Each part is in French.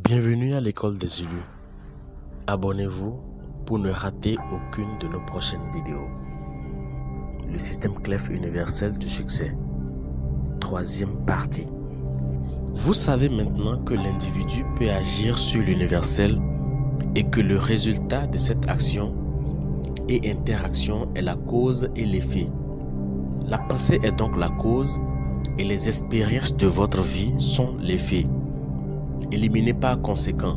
Bienvenue à l'école des élus. Abonnez-vous pour ne rater aucune de nos prochaines vidéos. Le système CLEF universel du succès. Troisième partie. Vous savez maintenant que l'individu peut agir sur l'universel et que le résultat de cette action et interaction est la cause et l'effet. La pensée est donc la cause et les expériences de votre vie sont l'effet. Éliminez par conséquent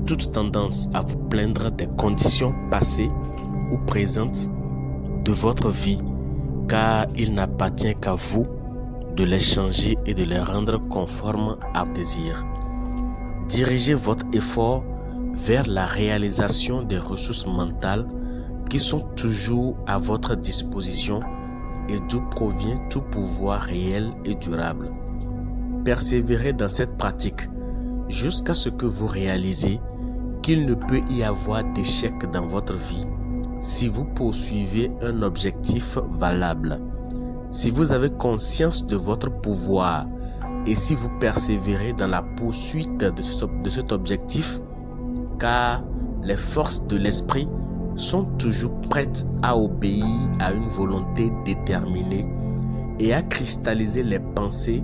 toute tendance à vous plaindre des conditions passées ou présentes de votre vie, car il n'appartient qu'à vous de les changer et de les rendre conformes à vos désirs. Dirigez votre effort vers la réalisation des ressources mentales qui sont toujours à votre disposition et d'où provient tout pouvoir réel et durable. Persévérez dans cette pratique jusqu'à ce que vous réalisez qu'il ne peut y avoir d'échec dans votre vie si vous poursuivez un objectif valable. Si vous avez conscience de votre pouvoir et si vous persévérez dans la poursuite de cet objectif, car les forces de l'esprit sont toujours prêtes à obéir à une volonté déterminée et à cristalliser les pensées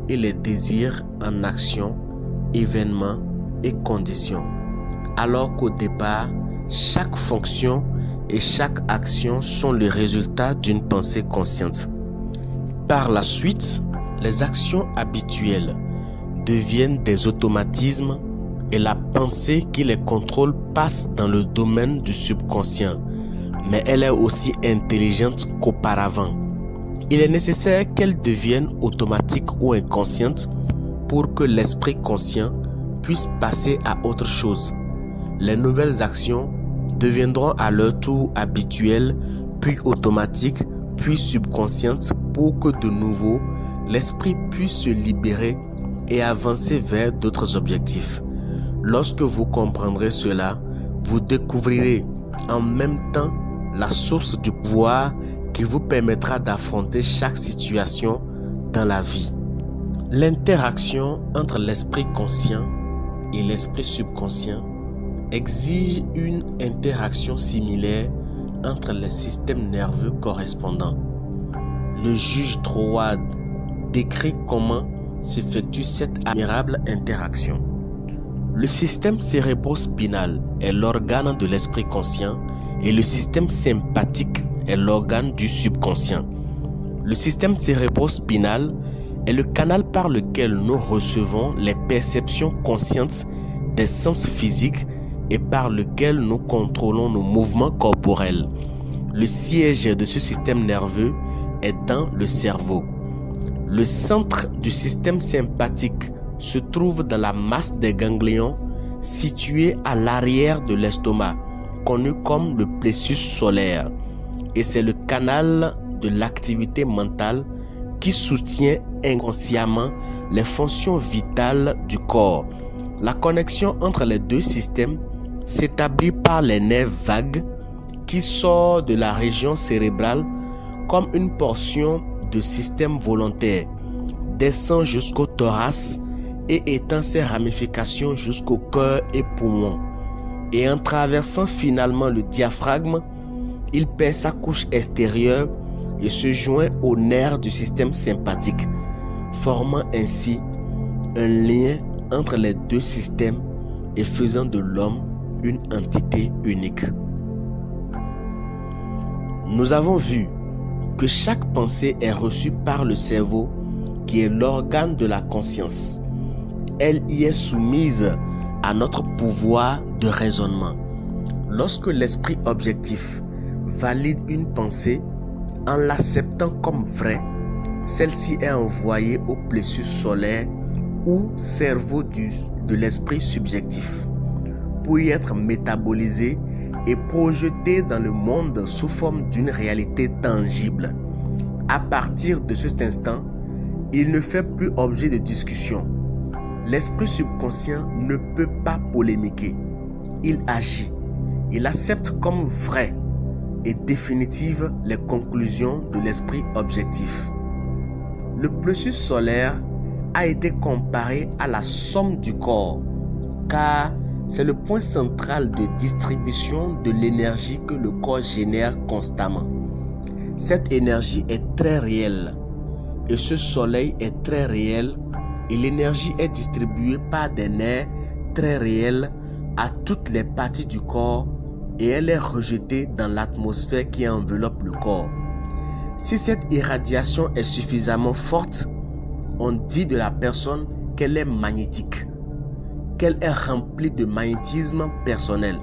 et les désirs en action, événements et conditions. Alors qu'au départ, chaque fonction et chaque action sont le résultat d'une pensée consciente. Par la suite, les actions habituelles deviennent des automatismes et la pensée qui les contrôle passe dans le domaine du subconscient, mais elle est aussi intelligente qu'auparavant. Il est nécessaire qu'elle devienne automatique ou inconsciente pour que l'esprit conscient puisse passer à autre chose. Les nouvelles actions deviendront à leur tour habituelles, puis automatiques, puis subconscientes pour que de nouveau l'esprit puisse se libérer et avancer vers d'autres objectifs. Lorsque vous comprendrez cela, vous découvrirez en même temps la source du pouvoir qui vous permettra d'affronter chaque situation dans la vie. L'interaction entre l'esprit conscient et l'esprit subconscient exige une interaction similaire entre les systèmes nerveux correspondants. Le juge Troward décrit comment s'effectue cette admirable interaction. Le système cérébro-spinal est l'organe de l'esprit conscient et le système sympathique est l'organe du subconscient. Le système cérébro-spinal est le canal par lequel nous recevons les perceptions conscientes des sens physiques et par lequel nous contrôlons nos mouvements corporels. Le siège de ce système nerveux est dans le cerveau. Le centre du système sympathique se trouve dans la masse des ganglions située à l'arrière de l'estomac, connu comme le plexus solaire. Et c'est le canal de l'activité mentale qui soutient inconsciemment les fonctions vitales du corps. La connexion entre les deux systèmes s'établit par les nerfs vagues qui sortent de la région cérébrale comme une portion de système volontaire, descend jusqu'au thorax et étend ses ramifications jusqu'au cœur et poumons. Et en traversant finalement le diaphragme, il perd sa couche extérieure et se joint aux nerfs du système sympathique, formant ainsi un lien entre les deux systèmes et faisant de l'homme une entité unique. Nous avons vu que chaque pensée est reçue par le cerveau qui est l'organe de la conscience. Elle y est soumise à notre pouvoir de raisonnement. Lorsque l'esprit objectif valide une pensée, en l'acceptant comme vraie, celle-ci est envoyée au plexus solaire ou cerveau de l'esprit subjectif pour y être métabolisée et projetée dans le monde sous forme d'une réalité tangible. À partir de cet instant, il ne fait plus objet de discussion. L'esprit subconscient ne peut pas polémiquer. Il agit. Il accepte comme vraies et définitives les conclusions de l'esprit objectif. Le plexus solaire a été comparé à la somme du corps car c'est le point central de distribution de l'énergie que le corps génère constamment. Cette énergie est très réelle et ce soleil est très réel et l'énergie est distribuée par des nerfs très réels à toutes les parties du corps et elle est rejetée dans l'atmosphère qui enveloppe le corps. Si cette irradiation est suffisamment forte, on dit de la personne qu'elle est magnétique, qu'elle est remplie de magnétisme personnel.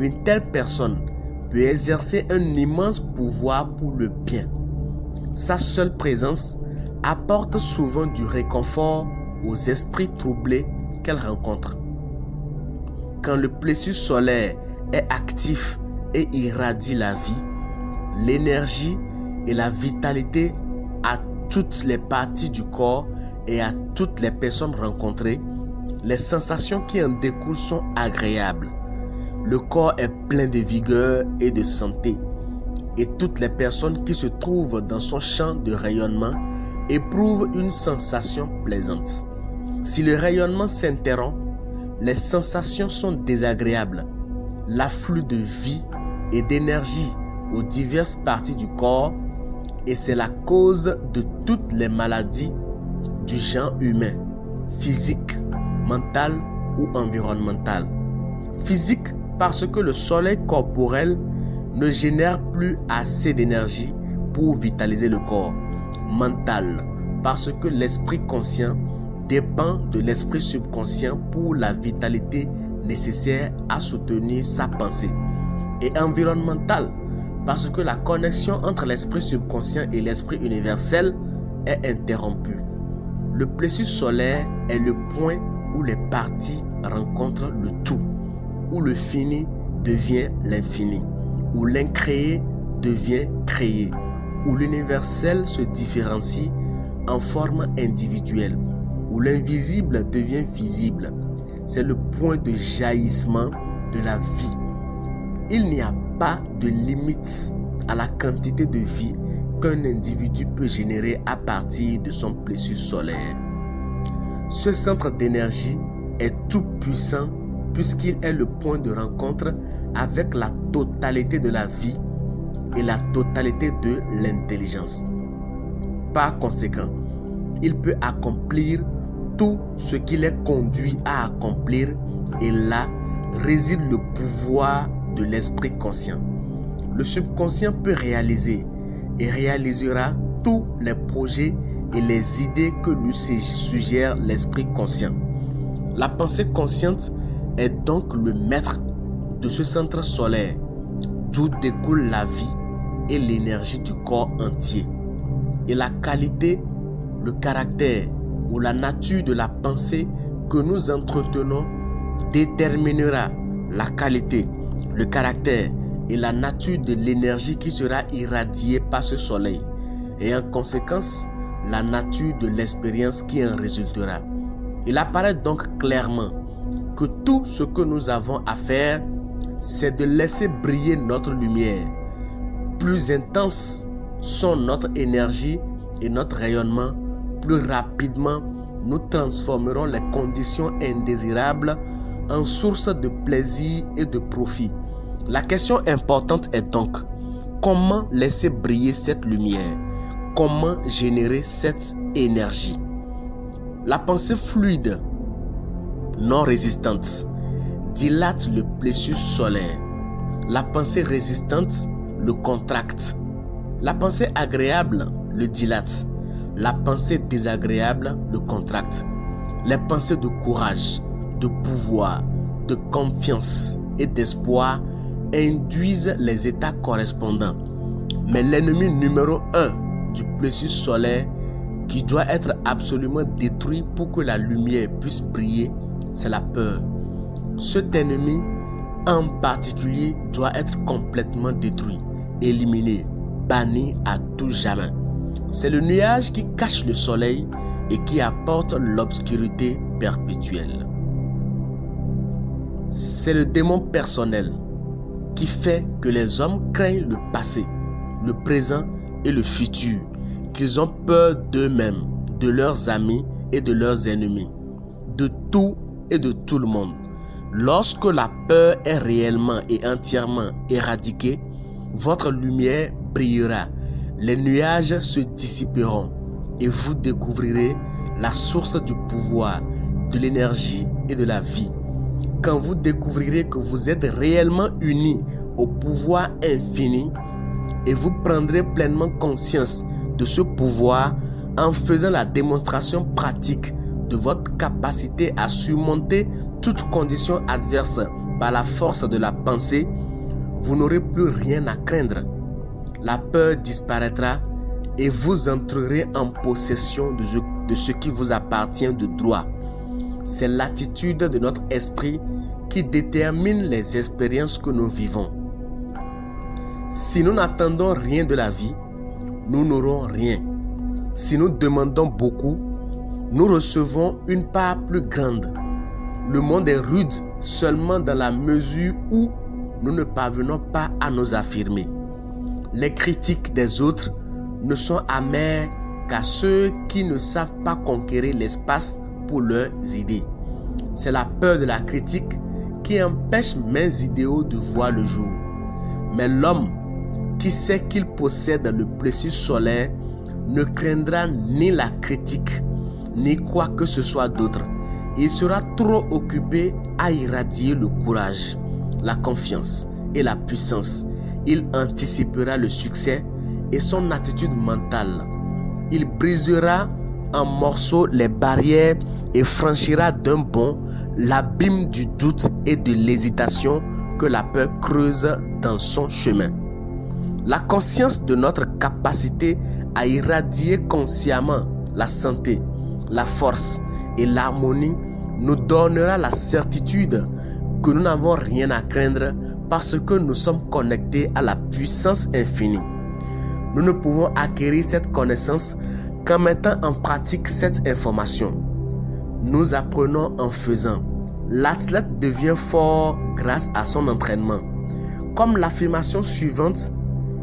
Une telle personne peut exercer un immense pouvoir pour le bien. Sa seule présence apporte souvent du réconfort aux esprits troublés qu'elle rencontre. Quand le plexus solaire est actif et irradie la vie, l'énergie et la vitalité à toutes les parties du corps et à toutes les personnes rencontrées, les sensations qui en découlent sont agréables. Le corps est plein de vigueur et de santé et toutes les personnes qui se trouvent dans son champ de rayonnement éprouvent une sensation plaisante. Si le rayonnement s'interrompt, les sensations sont désagréables. L'afflux de vie et d'énergie aux diverses parties du corps et c'est la cause de toutes les maladies du genre humain, physique, mental ou environnemental. Physique parce que le soleil corporel ne génère plus assez d'énergie pour vitaliser le corps. Mental parce que l'esprit conscient dépend de l'esprit subconscient pour la vitalité nécessaire à soutenir sa pensée. Et environnemental parce que la connexion entre l'esprit subconscient et l'esprit universel est interrompue. Le plexus solaire est le point où les parties rencontrent le tout, où le fini devient l'infini, où l'incréé devient créé, où l'universel se différencie en forme individuelle, où l'invisible devient visible. C'est le point de jaillissement de la vie. Il n'y a pas de limite à la quantité de vie qu'un individu peut générer à partir de son plexus solaire. Ce centre d'énergie est tout puissant puisqu'il est le point de rencontre avec la totalité de la vie et la totalité de l'intelligence. Par conséquent, il peut accomplir tout ce qu'il est conduit à accomplir et là réside le pouvoir de l'esprit conscient. Le subconscient peut réaliser et réalisera tous les projets et les idées que lui suggère l'esprit conscient. La pensée consciente est donc le maître de ce centre solaire d'où découle la vie et l'énergie du corps entier. Et la qualité, le caractère ou la nature de la pensée que nous entretenons déterminera la qualité, le caractère et la nature de l'énergie qui sera irradiée par ce soleil et en conséquence la nature de l'expérience qui en résultera. Il apparaît donc clairement que tout ce que nous avons à faire, c'est de laisser briller notre lumière. Plus intense sont notre énergie et notre rayonnement, plus rapidement nous transformerons les conditions indésirables en source de plaisir et de profit. La question importante est donc, comment laisser briller cette lumière? Comment générer cette énergie? La pensée fluide, non résistante, dilate le plexus solaire. La pensée résistante le contracte. La pensée agréable le dilate. La pensée désagréable le contracte. Les pensées de courage, de pouvoir, de confiance et d'espoir induisent les états correspondants. Mais l'ennemi numéro 1 du plexus solaire qui doit être absolument détruit pour que la lumière puisse briller, c'est la peur. Cet ennemi en particulier doit être complètement détruit, éliminé, banni à tout jamais. C'est le nuage qui cache le soleil et qui apporte l'obscurité perpétuelle. C'est le démon personnel qui fait que les hommes craignent le passé, le présent et le futur, qu'ils ont peur d'eux-mêmes, de leurs amis et de leurs ennemis, de tout et de tout le monde. Lorsque la peur est réellement et entièrement éradiquée, votre lumière brillera, les nuages se dissiperont et vous découvrirez la source du pouvoir, de l'énergie et de la vie. Quand vous découvrirez que vous êtes réellement unis au pouvoir infini et vous prendrez pleinement conscience de ce pouvoir en faisant la démonstration pratique de votre capacité à surmonter toute condition adverse par la force de la pensée, vous n'aurez plus rien à craindre. La peur disparaîtra et vous entrerez en possession de ce qui vous appartient de droit. C'est l'attitude de notre esprit qui détermine les expériences que nous vivons. Si nous n'attendons rien de la vie, nous n'aurons rien. Si nous demandons beaucoup, nous recevons une part plus grande. Le monde est rude seulement dans la mesure où nous ne parvenons pas à nous affirmer. Les critiques des autres ne sont amères qu'à ceux qui ne savent pas conquérir l'espace pour leurs idées. C'est la peur de la critique qui empêche mes idéaux de voir le jour. Mais l'homme qui sait qu'il possède le plessis solaire ne craindra ni la critique, ni quoi que ce soit d'autre. Il sera trop occupé à irradier le courage, la confiance et la puissance. Il anticipera le succès et son attitude mentale. Il brisera en morceaux les barrières et franchira d'un bond l'abîme du doute et de l'hésitation que la peur creuse dans son chemin. La conscience de notre capacité à irradier consciemment la santé, la force et l'harmonie nous donnera la certitude que nous n'avons rien à craindre parce que nous sommes connectés à la puissance infinie. Nous ne pouvons acquérir cette connaissance qu'en mettant en pratique cette information. Nous apprenons en faisant. L'athlète devient fort grâce à son entraînement. Comme l'affirmation suivante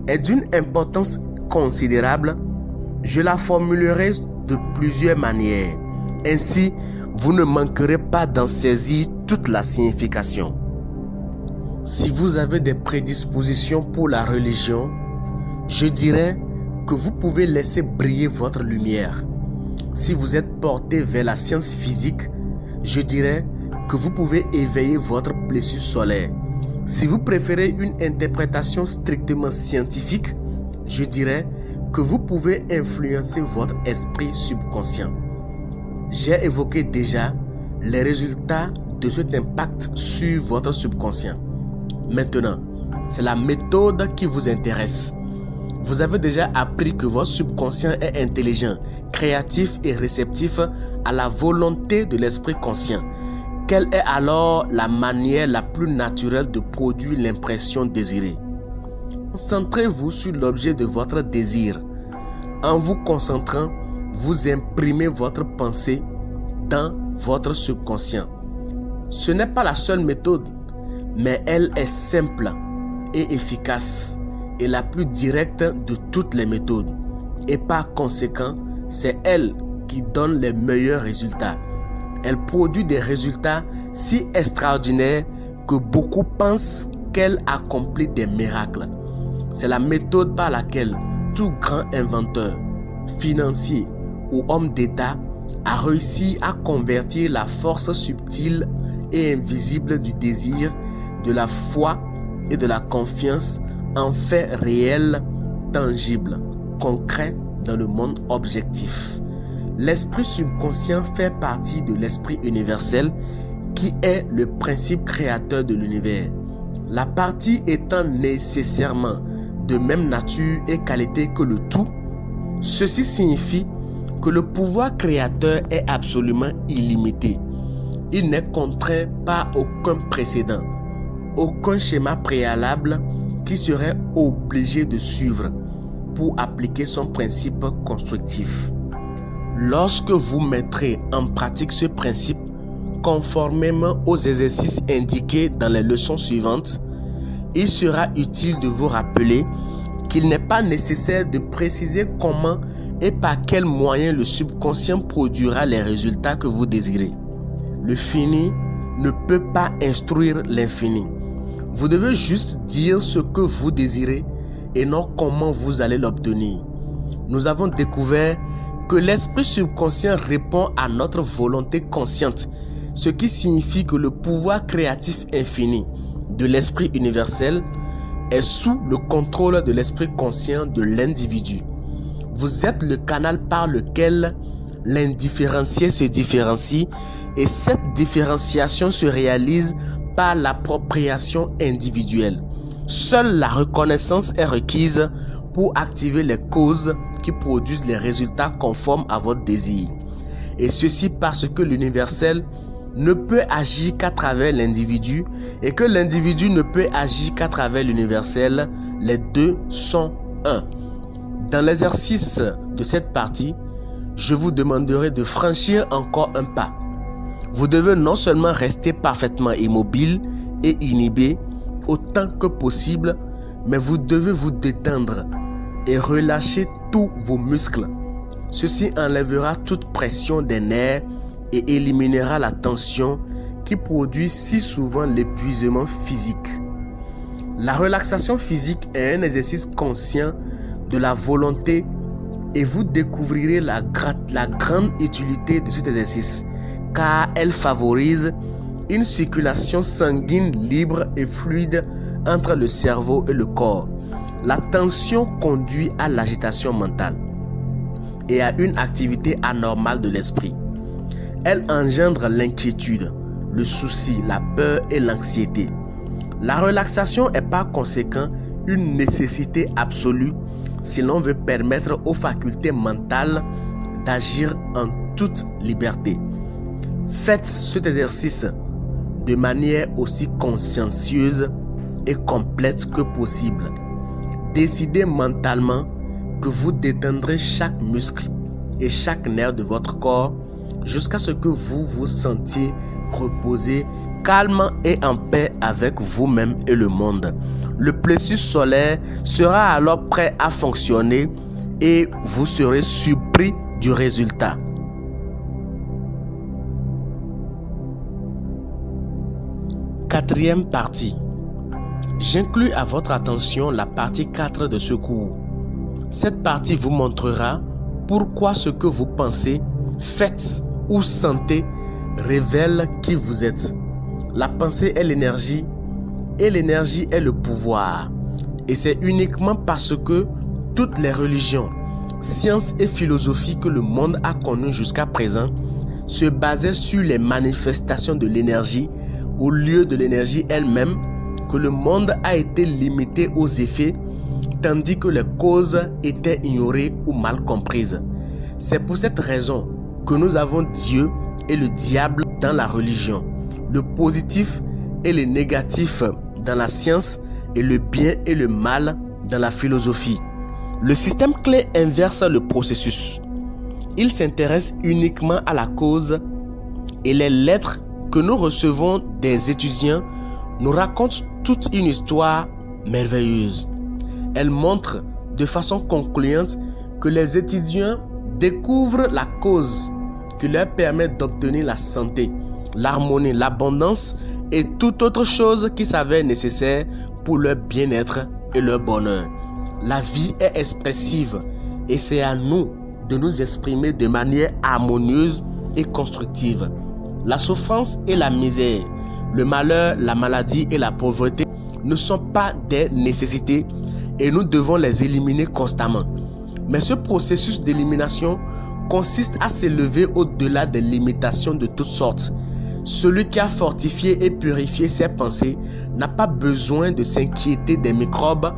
est d'une importance considérable, je la formulerai de plusieurs manières. Ainsi, vous ne manquerez pas d'en saisir toute la signification. Si vous avez des prédispositions pour la religion, je dirais que vous pouvez laisser briller votre lumière. Si vous êtes porté vers la science physique, je dirais que vous pouvez éveiller votre plessis solaire. Si vous préférez une interprétation strictement scientifique, je dirais que vous pouvez influencer votre esprit subconscient. J'ai évoqué déjà les résultats de cet impact sur votre subconscient. Maintenant, c'est la méthode qui vous intéresse. Vous avez déjà appris que votre subconscient est intelligent, créatif et réceptif à la volonté de l'esprit conscient. Quelle est alors la manière la plus naturelle de produire l'impression désirée? Concentrez-vous sur l'objet de votre désir. En vous concentrant, vous imprimez votre pensée dans votre subconscient. Ce n'est pas la seule méthode, mais elle est simple et efficace et la plus directe de toutes les méthodes. Et par conséquent, c'est elle qui donne les meilleurs résultats. Elle produit des résultats si extraordinaires que beaucoup pensent qu'elle accomplit des miracles. C'est la méthode par laquelle tout grand inventeur, financier ou homme d'État a réussi à convertir la force subtile et invisible du désir, de la foi et de la confiance en faits réels, tangibles, concrets dans le monde objectif. L'esprit subconscient fait partie de l'esprit universel qui est le principe créateur de l'univers. La partie étant nécessairement de même nature et qualité que le tout, ceci signifie que le pouvoir créateur est absolument illimité. Il n'est contraint par aucun précédent, aucun schéma préalable qui serait obligé de suivre pour appliquer son principe constructif. Lorsque vous mettrez en pratique ce principe, conformément aux exercices indiqués dans les leçons suivantes, il sera utile de vous rappeler qu'il n'est pas nécessaire de préciser comment et par quels moyens le subconscient produira les résultats que vous désirez. Le fini ne peut pas instruire l'infini. Vous devez juste dire ce que vous désirez et non comment vous allez l'obtenir. Nous avons découvert que l'esprit subconscient répond à notre volonté consciente, ce qui signifie que le pouvoir créatif infini de l'esprit universel est sous le contrôle de l'esprit conscient de l'individu. Vous êtes le canal par lequel l'indifférencié se différencie et cette différenciation se réalise par l'appropriation individuelle. Seule la reconnaissance est requise pour activer les causes qui produisent les résultats conformes à votre désir. Et ceci parce que l'universel ne peut agir qu'à travers l'individu et que l'individu ne peut agir qu'à travers l'universel. Les deux sont un. Dans l'exercice de cette partie, je vous demanderai de franchir encore un pas. Vous devez non seulement rester parfaitement immobile et inhibé autant que possible, mais vous devez vous détendre et relâcher tous vos muscles. Ceci enlèvera toute pression des nerfs et éliminera la tension qui produit si souvent l'épuisement physique. La relaxation physique est un exercice conscient de la volonté et vous découvrirez la grande utilité de cet exercice car elle favorise une circulation sanguine libre et fluide entre le cerveau et le corps. La tension conduit à l'agitation mentale et à une activité anormale de l'esprit. Elle engendre l'inquiétude, le souci, la peur et l'anxiété. La relaxation est par conséquent une nécessité absolue si l'on veut permettre aux facultés mentales d'agir en toute liberté. Faites cet exercice de manière aussi consciencieuse et complète que possible. Décidez mentalement que vous détendrez chaque muscle et chaque nerf de votre corps jusqu'à ce que vous vous sentiez reposé, calme et en paix avec vous-même et le monde. Le plexus solaire sera alors prêt à fonctionner et vous serez surpris du résultat. Quatrième partie. J'inclus à votre attention la partie 4 de ce cours. Cette partie vous montrera pourquoi ce que vous pensez, faites ou sentez révèle qui vous êtes. La pensée est l'énergie et l'énergie est le pouvoir. Et c'est uniquement parce que toutes les religions, sciences et philosophies que le monde a connues jusqu'à présent se basaient sur les manifestations de l'énergie au lieu de l'énergie elle-même, que le monde a été limité aux effets, tandis que les causes étaient ignorées ou mal comprises. C'est pour cette raison que nous avons Dieu et le diable dans la religion, le positif et le négatif dans la science et le bien et le mal dans la philosophie. Le système clé inverse le processus. Il s'intéresse uniquement à la cause et les lettres que nous recevons des étudiants nous racontent toute une histoire merveilleuse. Elle montre de façon concluante que les étudiants découvrent la cause qui leur permet d'obtenir la santé, l'harmonie, l'abondance et toute autre chose qui s'avère nécessaire pour leur bien-être et leur bonheur. La vie est expressive et c'est à nous de nous exprimer de manière harmonieuse et constructive. La souffrance et la misère, le malheur, la maladie et la pauvreté ne sont pas des nécessités et nous devons les éliminer constamment. Mais ce processus d'élimination consiste à s'élever au-delà des limitations de toutes sortes. Celui qui a fortifié et purifié ses pensées n'a pas besoin de s'inquiéter des microbes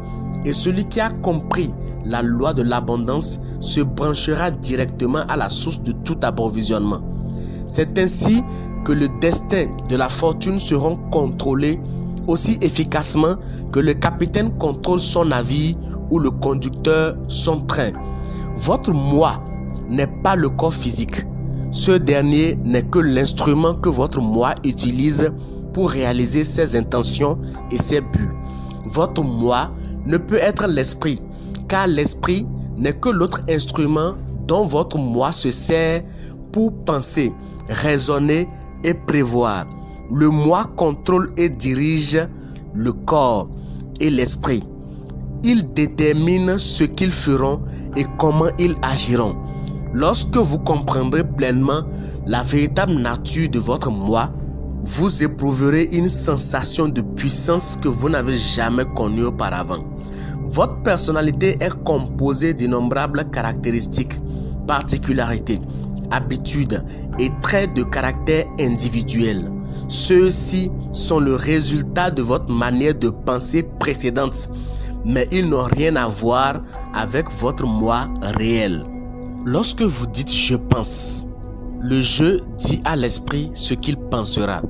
et celui qui a compris la loi de l'abondance se branchera directement à la source de tout approvisionnement. C'est ainsi que le destin de la fortune seront contrôlés aussi efficacement que le capitaine contrôle son navire ou le conducteur son train. Votre moi n'est pas le corps physique. Ce dernier n'est que l'instrument que votre moi utilise pour réaliser ses intentions et ses buts. Votre moi ne peut être l'esprit, car l'esprit n'est que l'autre instrument dont votre moi se sert pour penser, raisonner, et prévoir. Le moi contrôle et dirige le corps et l'esprit. Ils déterminent ce qu'ils feront et comment ils agiront. Lorsque vous comprendrez pleinement la véritable nature de votre moi, vous éprouverez une sensation de puissance que vous n'avez jamais connue auparavant. Votre personnalité est composée d'innombrables caractéristiques, particularités, habitudes et traits de caractère individuels. Ceux-ci sont le résultat de votre manière de penser précédente, mais ils n'ont rien à voir avec votre moi réel. Lorsque vous dites « je pense », le « je » dit à l'esprit ce qu'il pensera.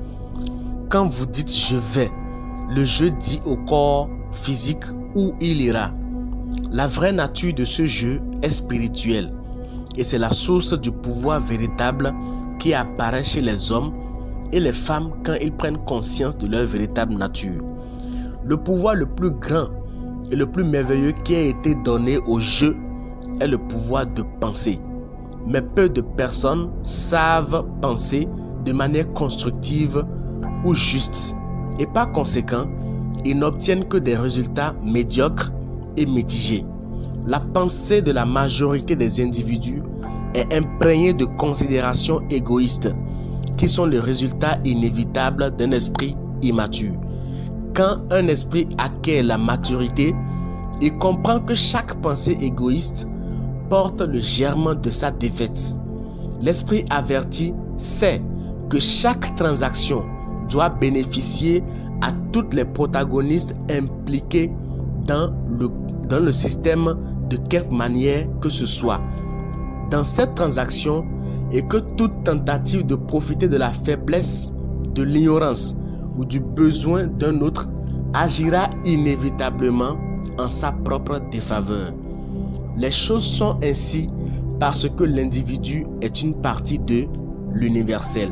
Quand vous dites « je vais », le « je » dit au corps physique où il ira. La vraie nature de ce « je » est spirituelle et c'est la source du pouvoir véritable qui apparaît chez les hommes et les femmes quand ils prennent conscience de leur véritable nature. Le pouvoir le plus grand et le plus merveilleux qui a été donné au jeu est le pouvoir de penser. Mais peu de personnes savent penser de manière constructive ou juste. Et par conséquent, ils n'obtiennent que des résultats médiocres et mitigés. La pensée de la majorité des individus est imprégnée de considérations égoïstes qui sont le résultat inévitable d'un esprit immature. Quand un esprit acquiert la maturité, il comprend que chaque pensée égoïste porte le germe de sa défaite. L'esprit averti sait que chaque transaction doit bénéficier à toutes les protagonistes impliqués dans le système de quelque manière que ce soit. Dans cette transaction, et que toute tentative de profiter de la faiblesse, de l'ignorance ou du besoin d'un autre agira inévitablement en sa propre défaveur. Les choses sont ainsi parce que l'individu est une partie de l'universel.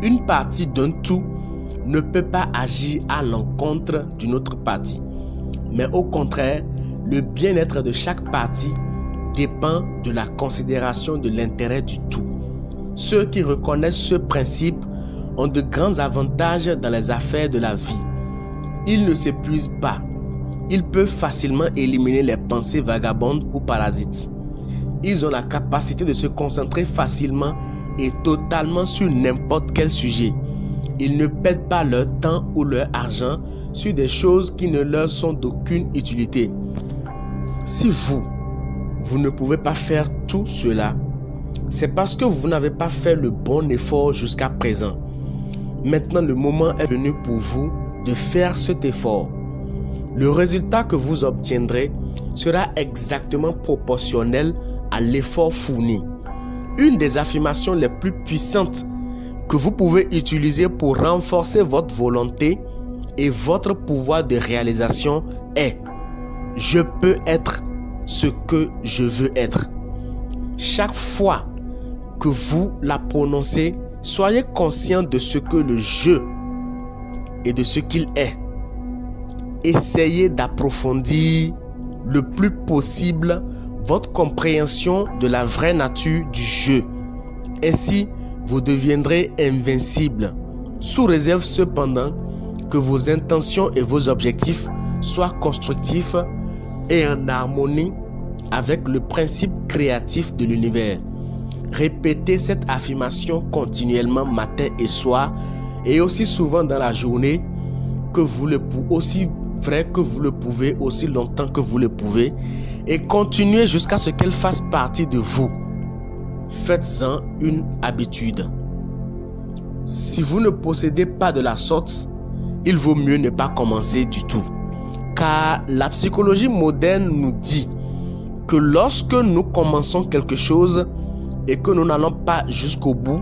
Une partie d'un tout ne peut pas agir à l'encontre d'une autre partie, mais au contraire, le bien-être de chaque partie dépend de la considération de l'intérêt du tout. Ceux qui reconnaissent ce principe ont de grands avantages dans les affaires de la vie. Ils ne s'épuisent pas. Ils peuvent facilement éliminer les pensées vagabondes ou parasites. Ils ont la capacité de se concentrer facilement et totalement sur n'importe quel sujet. Ils ne perdent pas leur temps ou leur argent sur des choses qui ne leur sont d'aucune utilité. Si vous ne pouvez pas faire tout cela, c'est parce que vous n'avez pas fait le bon effort jusqu'à présent. Maintenant, le moment est venu pour vous de faire cet effort. Le résultat que vous obtiendrez sera exactement proportionnel à l'effort fourni. Une des affirmations les plus puissantes que vous pouvez utiliser pour renforcer votre volonté et votre pouvoir de réalisation est « Je peux être ce que je veux être ». Chaque fois que vous la prononcez, soyez conscient de ce que le « je » et de ce qu'il est. Essayez d'approfondir le plus possible votre compréhension de la vraie nature du « je ». Ainsi, vous deviendrez invincible, sous réserve cependant que vos intentions et vos objectifs soient constructifs et en harmonie avec le principe créatif de l'univers. Répétez cette affirmation continuellement matin et soir et aussi souvent dans la journée que vous le pouvez, aussi vrai que vous le pouvez, aussi longtemps que vous le pouvez, et continuez jusqu'à ce qu'elle fasse partie de vous. Faites-en une habitude. Si vous ne possédez pas de la sorte, il vaut mieux ne pas commencer du tout. Car la psychologie moderne nous dit que lorsque nous commençons quelque chose et que nous n'allons pas jusqu'au bout,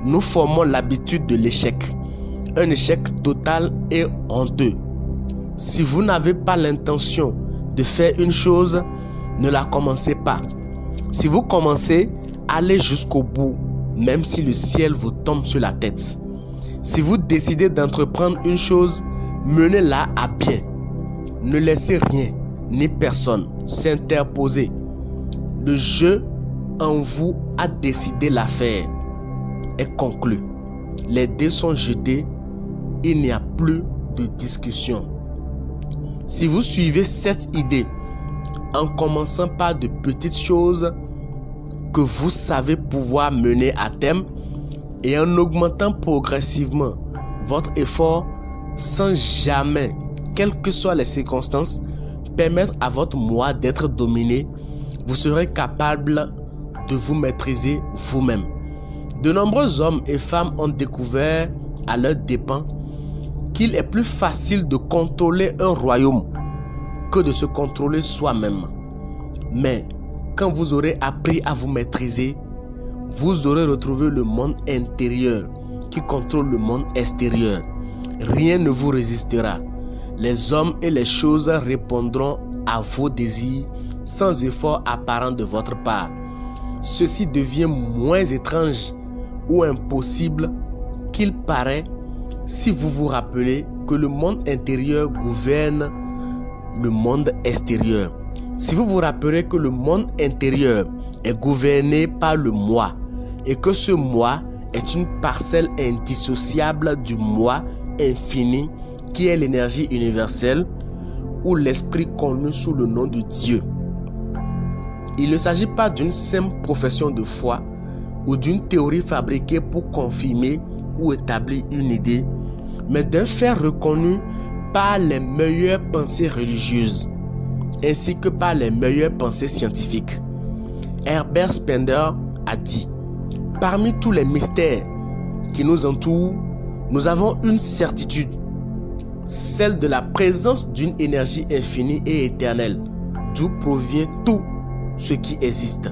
nous formons l'habitude de l'échec. Un échec total et honteux. Si vous n'avez pas l'intention de faire une chose, ne la commencez pas. Si vous commencez, allez jusqu'au bout, même si le ciel vous tombe sur la tête. Si vous décidez d'entreprendre une chose, menez-la à bien. Ne laissez rien ni personne s'interposer. Le jeu en vous a décidé l'affaire est conclu. les dés sont jetés, il n'y a plus de discussion. Si vous suivez cette idée, en commençant par de petites choses que vous savez pouvoir mener à terme et en augmentant progressivement votre effort sans jamais, quelles que soient les circonstances, permettre à votre moi d'être dominé, vous serez capable de vous maîtriser vous-même. De nombreux hommes et femmes ont découvert à leurs dépens qu'il est plus facile de contrôler un royaume que de se contrôler soi-même. Mais quand vous aurez appris à vous maîtriser, vous aurez retrouvé le monde intérieur qui contrôle le monde extérieur. Rien ne vous résistera. Les hommes et les choses répondront à vos désirs sans effort apparent de votre part. Ceci devient moins étrange ou impossible qu'il paraît si vous vous rappelez que le monde intérieur gouverne le monde extérieur. Si vous vous rappelez que le monde intérieur est gouverné par le moi et que ce moi est une parcelle indissociable du moi infini qui est l'énergie universelle ou l'esprit connu sous le nom de Dieu. Il ne s'agit pas d'une simple profession de foi ou d'une théorie fabriquée pour confirmer ou établir une idée, mais d'un fait reconnu par les meilleures pensées religieuses ainsi que par les meilleures pensées scientifiques. Herbert Spencer a dit: parmi tous les mystères qui nous entourent, nous avons une certitude, celle de la présence d'une énergie infinie et éternelle, d'où provient tout ce qui existe.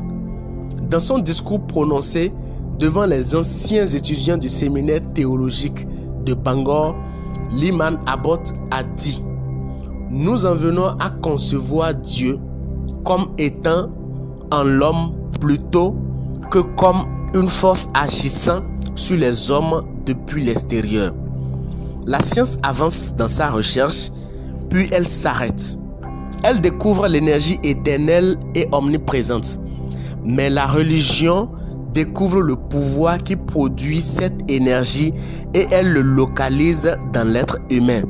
Dans son discours prononcé devant les anciens étudiants du séminaire théologique de Bangor, Lyman Abbott a dit: nous en venons à concevoir Dieu comme étant en l'homme plutôt que comme une force agissant sur les hommes depuis l'extérieur. La science avance dans sa recherche, puis elle s'arrête. Elle découvre l'énergie éternelle et omniprésente. Mais la religion découvre le pouvoir qui produit cette énergie et elle le localise dans l'être humain.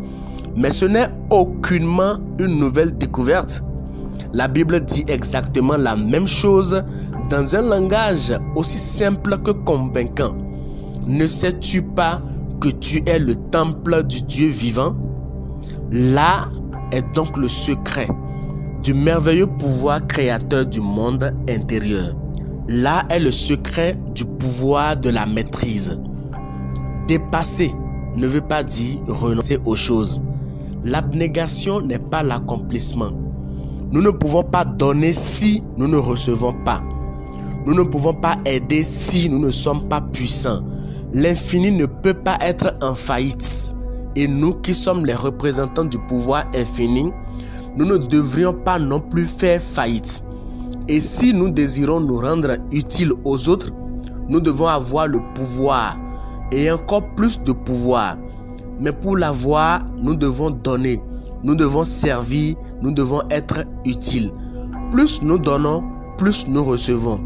Mais ce n'est aucunement une nouvelle découverte. La Bible dit exactement la même chose dans un langage aussi simple que convaincant. Ne sais-tu pas que tu es le temple du Dieu vivant? Là est donc le secret du merveilleux pouvoir créateur du monde intérieur. Là est le secret du pouvoir de la maîtrise. Dépasser ne veut pas dire renoncer aux choses. L'abnégation n'est pas l'accomplissement. Nous ne pouvons pas donner si nous ne recevons pas. Nous ne pouvons pas aider si nous ne sommes pas puissants. L'infini ne peut pas être en faillite. Et nous qui sommes les représentants du pouvoir infini, nous ne devrions pas non plus faire faillite. Et si nous désirons nous rendre utiles aux autres, nous devons avoir le pouvoir et encore plus de pouvoir. Mais pour l'avoir, nous devons donner, nous devons servir, nous devons être utiles. Plus nous donnons, plus nous recevons.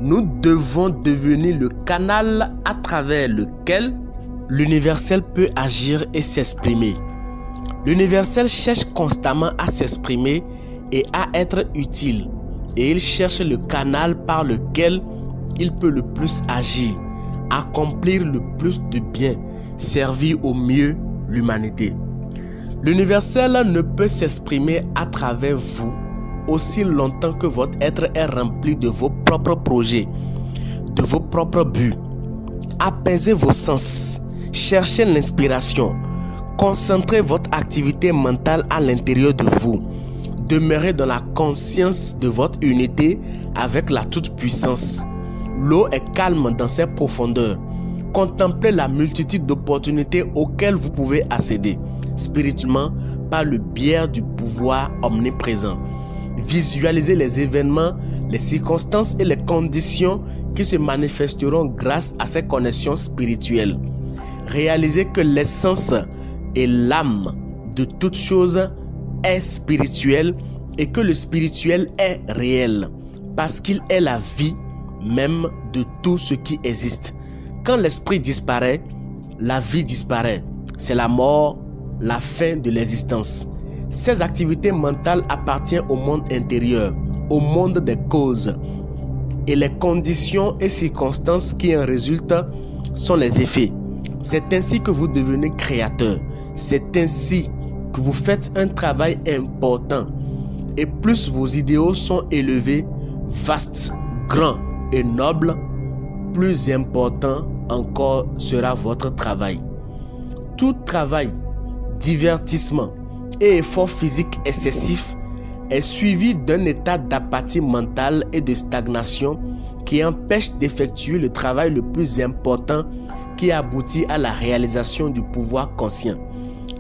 Nous devons devenir le canal à travers lequel l'universel peut agir et s'exprimer. L'universel cherche constamment à s'exprimer et à être utile. Et il cherche le canal par lequel il peut le plus agir, accomplir le plus de bien, servir au mieux l'humanité. L'universel ne peut s'exprimer à travers vous aussi longtemps que votre être est rempli de vos propres projets, de vos propres buts. Apaisez vos sens, cherchez l'inspiration, concentrez votre activité mentale à l'intérieur de vous. Demeurez dans la conscience de votre unité avec la toute-puissance. L'eau est calme dans ses profondeurs. Contemplez la multitude d'opportunités auxquelles vous pouvez accéder spirituellement par le biais du pouvoir omniprésent. Visualisez les événements, les circonstances et les conditions qui se manifesteront grâce à ces connexions spirituelles. Réalisez que l'essence et l'âme de toute chose est spirituel et que le spirituel est réel parce qu'il est la vie même de tout ce qui existe. Quand l'esprit disparaît, la vie disparaît. C'est la mort, la fin de l'existence. Ces activités mentales appartiennent au monde intérieur, au monde des causes. Et les conditions et circonstances qui en résultent sont les effets. C'est ainsi que vous devenez créateur. C'est ainsi que vous faites un travail important. Et plus vos idéaux sont élevés, vastes, grands et nobles, plus important encore sera votre travail. Tout travail, divertissement et effort physique excessif est suivi d'un état d'apathie mentale et de stagnation qui empêche d'effectuer le travail le plus important qui aboutit à la réalisation du pouvoir conscient.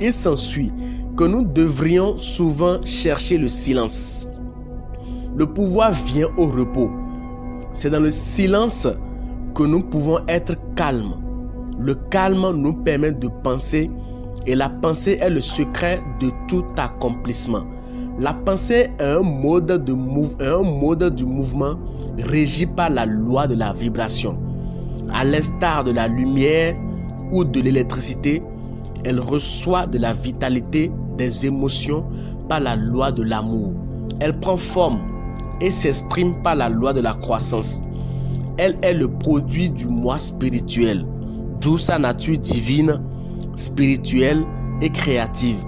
Il s'ensuit que nous devrions souvent chercher le silence. Le pouvoir vient au repos. C'est dans le silence que nous pouvons être calmes. Le calme nous permet de penser et la pensée est le secret de tout accomplissement. La pensée est un mode du mouvement régi par la loi de la vibration. À l'instar de la lumière ou de l'électricité, elle reçoit de la vitalité des émotions par la loi de l'amour. Elle prend forme et s'exprime par la loi de la croissance. Elle est le produit du moi spirituel, d'où sa nature divine, spirituelle et créative.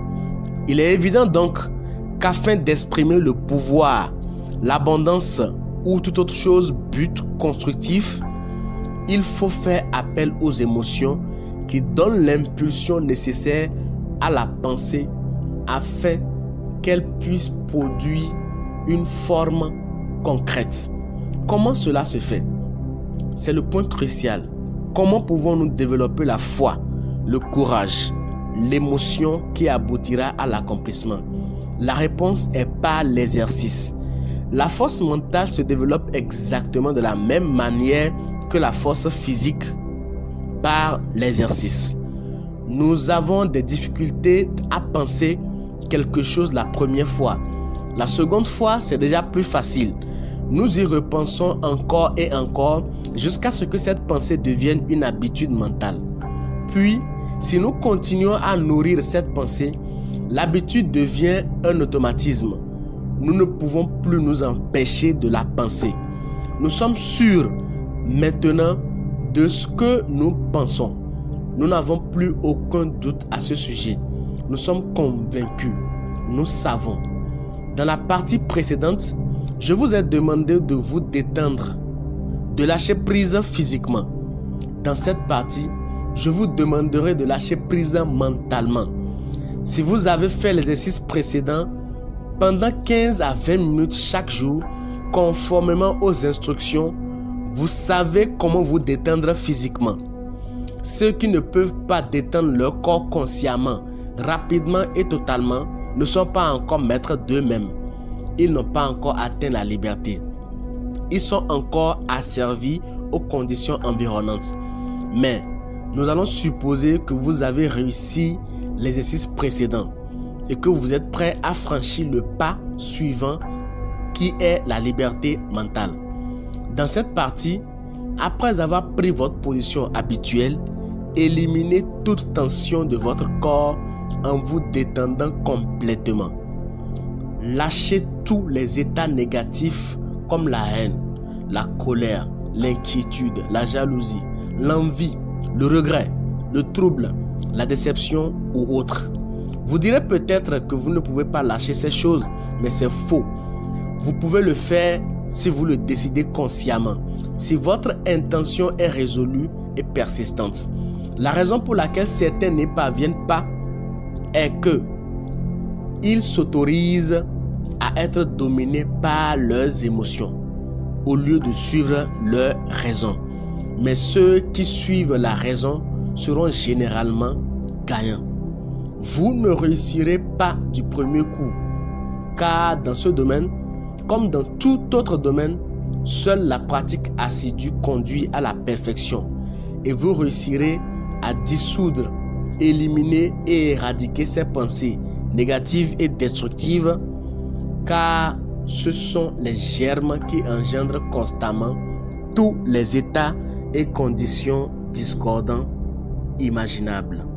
Il est évident donc qu'afin d'exprimer le pouvoir, l'abondance ou toute autre chose but constructif, il faut faire appel aux émotions qui donnent l'impulsion nécessaire à la pensée afin qu'elle puisse produire une forme concrète. Comment cela se fait? C'est le point crucial. Comment pouvons-nous développer la foi, le courage, l'émotion qui aboutira à l'accomplissement? La réponse est par l'exercice. La force mentale se développe exactement de la même manière que la force physique, par l'exercice. Nous avons des difficultés à penser quelque chose la première fois. La seconde fois, c'est déjà plus facile. Nous y repensons encore et encore jusqu'à ce que cette pensée devienne une habitude mentale. Puis, si nous continuons à nourrir cette pensée, l'habitude devient un automatisme. Nous ne pouvons plus nous empêcher de la penser. Nous sommes sûrs maintenant de ce que nous pensons. Nous n'avons plus aucun doute à ce sujet. Nous sommes convaincus. Nous savons. Dans la partie précédente, je vous ai demandé de vous détendre, de lâcher prise physiquement. Dans cette partie, je vous demanderai de lâcher prise mentalement. Si vous avez fait l'exercice précédent, pendant 15 à 20 minutes chaque jour, conformément aux instructions, vous savez comment vous détendre physiquement. Ceux qui ne peuvent pas détendre leur corps consciemment, rapidement et totalement, ne sont pas encore maîtres d'eux-mêmes. Ils n'ont pas encore atteint la liberté. Ils sont encore asservis aux conditions environnantes. Mais nous allons supposer que vous avez réussi l'exercice précédent et que vous êtes prêt à franchir le pas suivant qui est la liberté mentale. Dans cette partie, après avoir pris votre position habituelle, éliminez toute tension de votre corps en vous détendant complètement. Lâchez tous les états négatifs comme la haine, la colère, l'inquiétude, la jalousie, l'envie, le regret, le trouble, la déception ou autre. Vous direz peut-être que vous ne pouvez pas lâcher ces choses, mais c'est faux. Vous pouvez le faire si vous le décidez consciemment, si votre intention est résolue et persistante. La raison pour laquelle certains n'y parviennent pas est que ils s'autorisent à être dominés par leurs émotions au lieu de suivre leur raison. Mais ceux qui suivent la raison seront généralement gagnants. Vous ne réussirez pas du premier coup, car dans ce domaine, comme dans tout autre domaine, seule la pratique assidue conduit à la perfection et vous réussirez à dissoudre, éliminer et éradiquer ces pensées négatives et destructives, car ce sont les germes qui engendrent constamment tous les états et conditions discordants inimaginable.